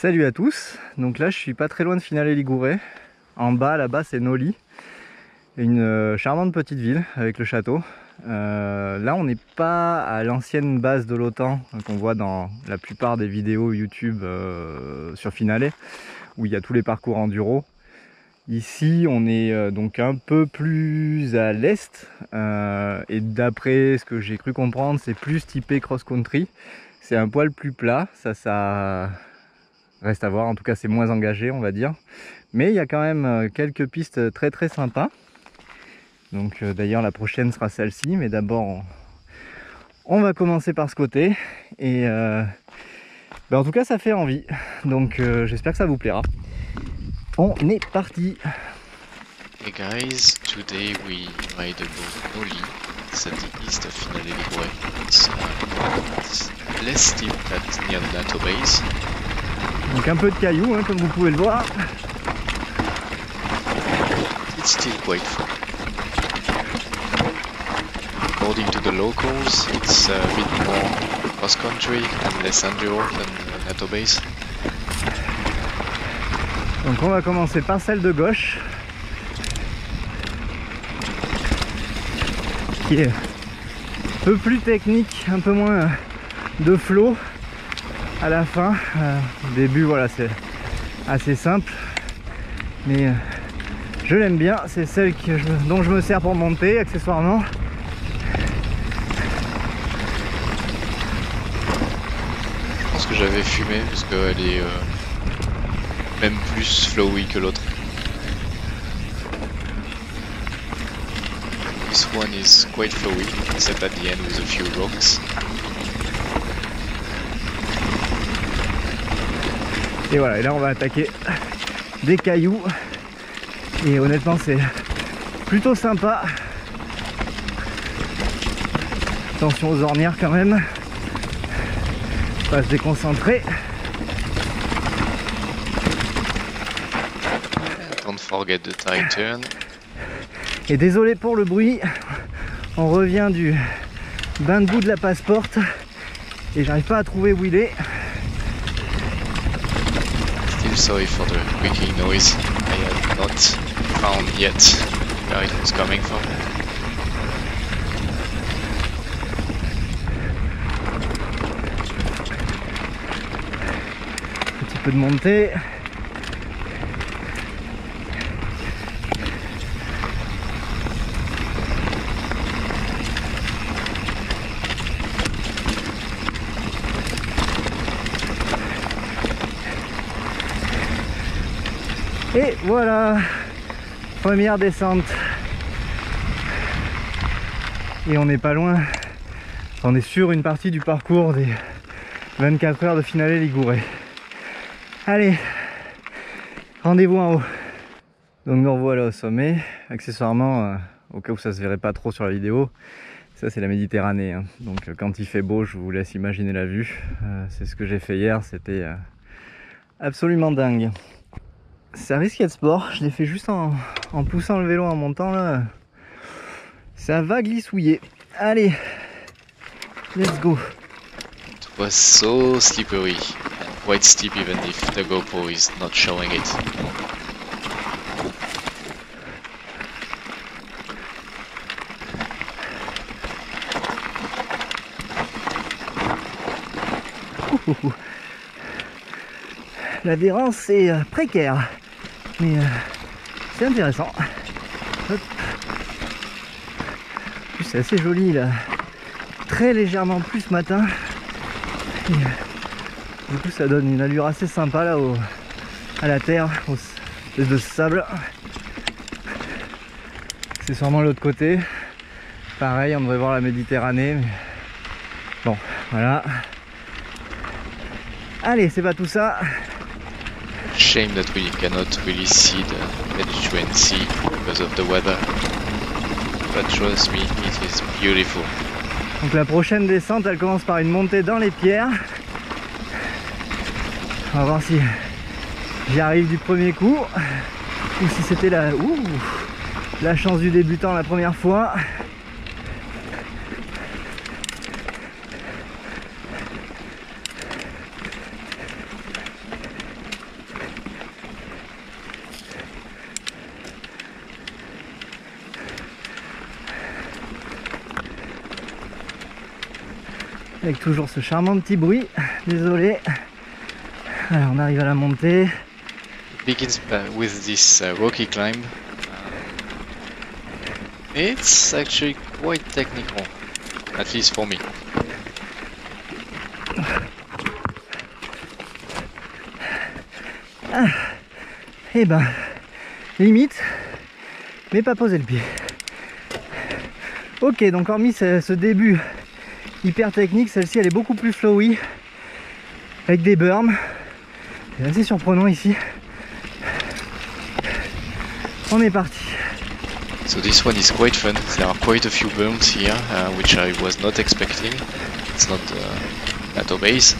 Salut à tous, donc là je suis pas très loin de Finale Liguoré. En bas, là-bas c'est Noli, une charmante petite ville avec le château. Là on n'est pas à l'ancienne base de l'OTAN qu'on voit dans la plupart des vidéos YouTube sur Finale, où il y a tous les parcours enduro. Ici on est donc un peu plus à l'est, et d'après ce que j'ai cru comprendre c'est plus typé cross-country. C'est un poil plus plat, ça reste à voir, en tout cas c'est moins engagé on va dire. Mais il y a quand même quelques pistes très très sympas. Donc d'ailleurs la prochaine sera celle-ci, mais d'abord on va commencer par ce côté. Et en tout cas ça fait envie, donc j'espère que ça vous plaira. On est parti. Hey guys, today we ride above Noli. It's at the east of Finale Liguoré. It's less steep than near the NATO base. Donc un peu de cailloux hein, comme vous pouvez le voir. It's still quite fun. According to the locals, it's a bit more cross-country and less enduro than NATO base. Donc on va commencer par celle de gauche, qui est un peu plus technique, un peu moins de flow à la fin. Au début voilà c'est assez simple, mais je l'aime bien, c'est celle dont je me sers pour monter accessoirement. Je pense que j'avais fumé parce qu'elle est même plus flowy que l'autre. This one is quite flowy, except at the end with a few rocks. Et voilà, et là on va attaquer des cailloux. Et honnêtement c'est plutôt sympa. Attention aux ornières quand même. Faut pas se déconcentrer. Don't forget the tight turn. Et désolé pour le bruit, on revient du bain de boue de la Passeporte et j'arrive pas à trouver où il est. Still sorry for the creaking noise. I had not found yet where it was coming from. Petit peu de montée. Et voilà, première descente. Et on n'est pas loin, on est sur une partie du parcours des 24 heures de Finale Liguoré. Allez, rendez-vous en haut. Donc nous revoilà au sommet. Accessoirement, au cas où ça se verrait pas trop sur la vidéo, ça c'est la Méditerranée, hein. Donc quand il fait beau, je vous laisse imaginer la vue. C'est ce que j'ai fait hier, c'était absolument dingue. Ça risque d'être sport, je l'ai fait juste en poussant le vélo en montant là. Ça va glissouiller. Allez, let's go. It was so slippery and quite steep even if the GoPro is not showing it. L'adhérence est précaire, mais c'est intéressant. Hop. C'est assez joli là, très légèrement plus ce matin. Et, du coup ça donne une allure assez sympa là à la terre, aux espèces de sable. C'est sûrement l'autre côté. Pareil, on devrait voir la Méditerranée. Mais... bon, voilà. Allez, c'est pas tout ça. Shame that we cannot really see the Mediterranean Sea because of the weather. But trust me, it is beautiful. Donc la prochaine descente, elle commence par une montée dans les pierres. On va voir si j'y arrive du premier coup ou si c'était la chance du débutant la première fois. avec toujours ce charmant petit bruit. Désolé. Alors on arrive à la montée. Begins with this rocky climb. It's actually quite technical, at least for me. Ah, et ben, limite, mais pas poser le pied. Ok, donc hormis ce début hyper technique, celle-ci elle est beaucoup plus flowy, avec des berms. C'est assez surprenant ici. On est parti. So this one is quite fun. There are quite a few berms here, which I was not expecting. It's not plateau base,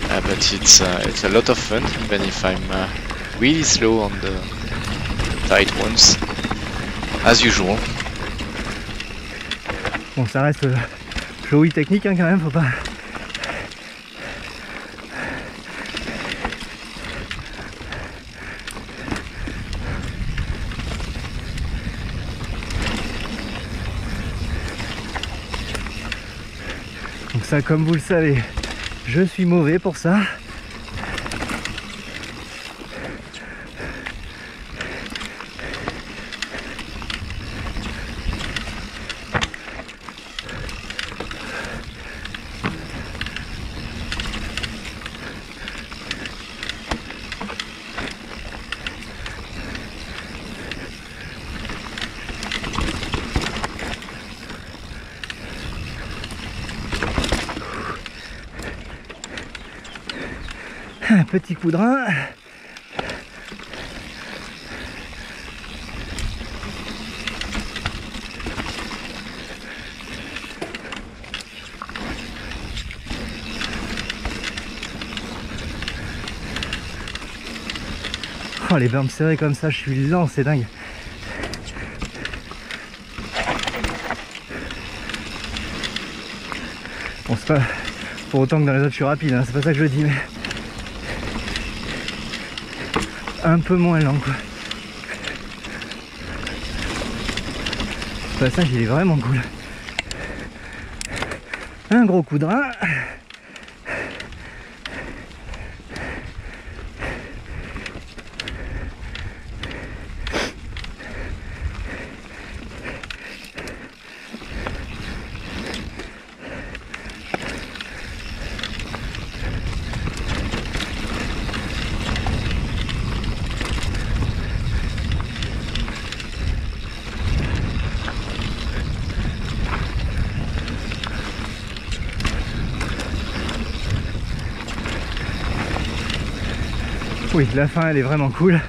but it's a lot of fun, even if I'm really slow on the tight ones, as usual. Bon, ça reste flowy technique hein, quand même, faut pas. Donc ça, comme vous le savez, je suis mauvais pour ça. Un petit coup de rein. Oh, les berms serrés comme ça, je suis lent, c'est dingue. Bon, c'est pas pour autant que dans les autres je suis rapide, hein, c'est pas ça que je dis, mais un peu moins lent quoi. Ce passage il est vraiment cool. Un gros coup de rein. Oui, la fin elle est vraiment cool.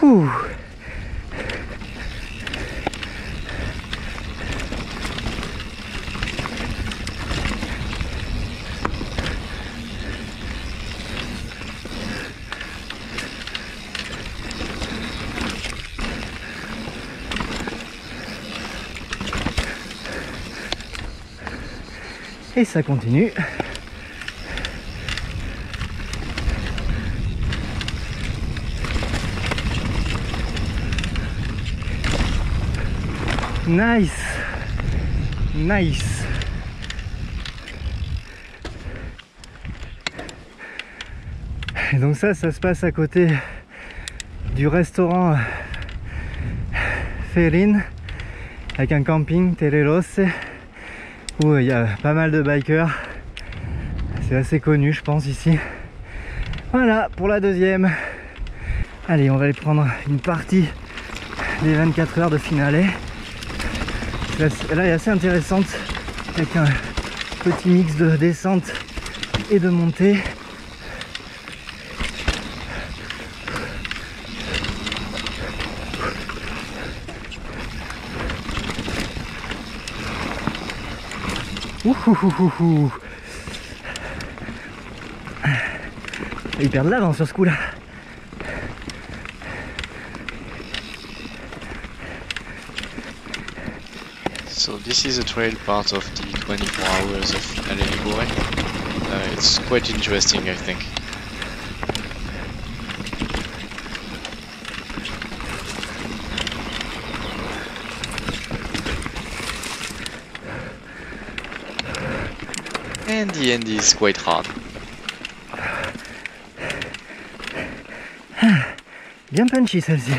Ouh. Et ça continue. Nice. Nice. Et donc ça se passe à côté du restaurant Ferin avec un camping Teleros où il y a pas mal de bikers. C'est assez connu je pense ici. Voilà pour la deuxième. Allez, on va aller prendre une partie des 24 heures de finale. Là est assez intéressante avec un petit mix de descente et de montée. Ouhouhouhou. Il perd de l'avance sur ce coup là. So this is a trail part of the 24 hours of Finale Ligure. It's quite interesting, I think. And the end is quite hard. Bien punchy celle-ci.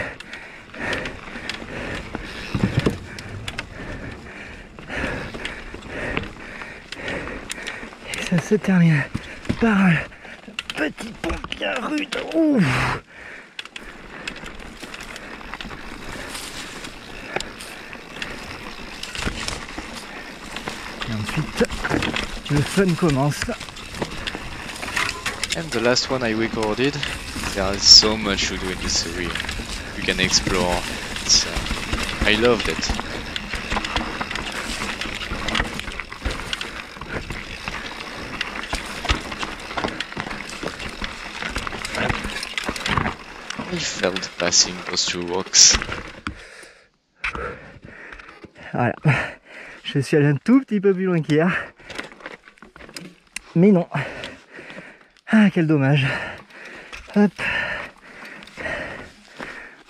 Et ça se termine par un petit pont bien rude. Ouf. Et ensuite, le fun commence. And the last one I recorded, there is so much to do in this area. You can explore. I loved it. I felt passing those two rocks. Voilà. Je suis allé un tout petit peu plus loin qu'hier. Mais non. Ah, quel dommage. Hop.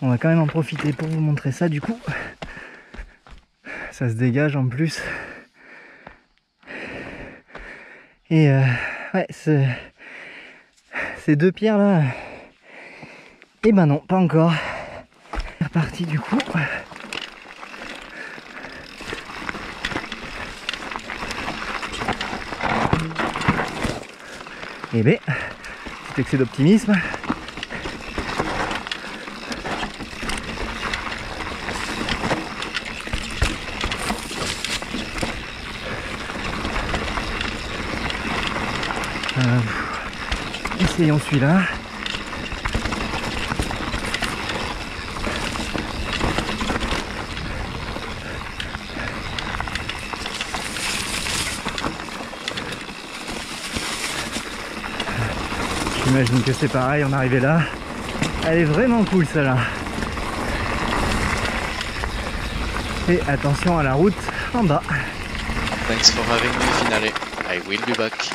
On va quand même en profiter pour vous montrer ça du coup. Ça se dégage en plus. Et ouais, ces deux pierres là. Et ben non, pas encore. C'est reparti du coup. Et ben, petit excès d'optimisme. Essayons celui-là. J'imagine que c'est pareil, on est arrivé là. Elle est vraiment cool celle-là. Et attention à la route en bas. Thanks for having me, Finale. I will be back.